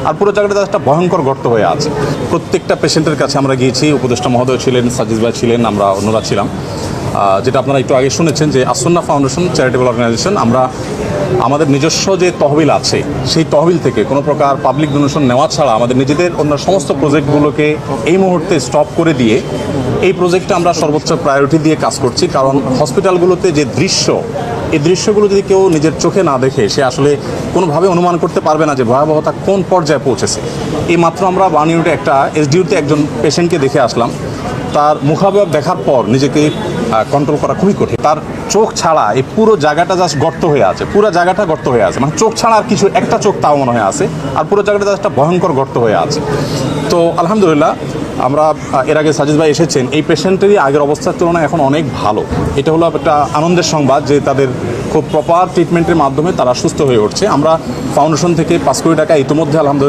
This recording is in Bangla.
আর পুরো জায়গাটা একটা ভয়ঙ্কর গর্ত হয়ে আছে। প্রত্যেকটা পেশেন্টের কাছে আমরা গিয়েছি, উপদেষ্টা মহোদয় ছিলেন, সাজিদ ভাই ছিলেন, আমরা অন্যরা ছিলাম। যেটা আপনারা একটু আগে শুনেছেন যে আসন্না ফাউন্ডেশন চ্যারিটেবল অর্গানাইজেশন, আমরা আমাদের নিজস্ব যে তহবিল আছে সেই তহবিল থেকে কোনো প্রকার পাবলিক ডোনেশন নেওয়া ছাড়া আমাদের নিজেদের অন্য সমস্ত প্রজেক্টগুলোকে এই মুহূর্তে স্টপ করে দিয়ে এই প্রজেক্টে আমরা সর্বোচ্চ প্রায়োরিটি দিয়ে কাজ করছি। কারণ হসপিটালগুলোতে যে দৃশ্য, এই দৃশ্যগুলো যদি কেউ নিজের চোখে না দেখে সে আসলে কোনোভাবে অনুমান করতে পারবে না যে ভয়াবহতা কোন পর্যায়ে পৌঁছেছে। এই মাত্র আমরা বার্নিউটে একটা এসডিউতে একজন পেশেন্টকে দেখে আসলাম, তার মুখাবয়ব দেখার পর নিজেকে কন্ট্রোল করা খুবই কঠিন। তার চোখ ছাড়া এই পুরো জায়গাটা জাস্ট গর্ত হয়ে আছে, পুরো জায়গাটা গর্ত হয়ে আছে, মানে চোখ ছাড়া আর কিছু একটা চোখ তাও মনে হয় আছে, আর পুরো জায়গাটা জাস্ট একটা ভয়ঙ্কর গর্ত হয়ে আছে। তো আলহামদুলিল্লাহ আমরা এর আগে সাজিদ ভাই এসেছেন, এই পেশেন্টেরই আগের অবস্থার তুলনায় এখন অনেক ভালো। এটা হলো একটা আনন্দের সংবাদ যে তাদের খুব প্রপার ট্রিটমেন্টের মাধ্যমে তারা সুস্থ হয়ে উঠছে। আমরা ফাউন্ডেশন থেকে 5 কোটি টাকা ইতিমধ্যে আলহামদুলিল্লাহ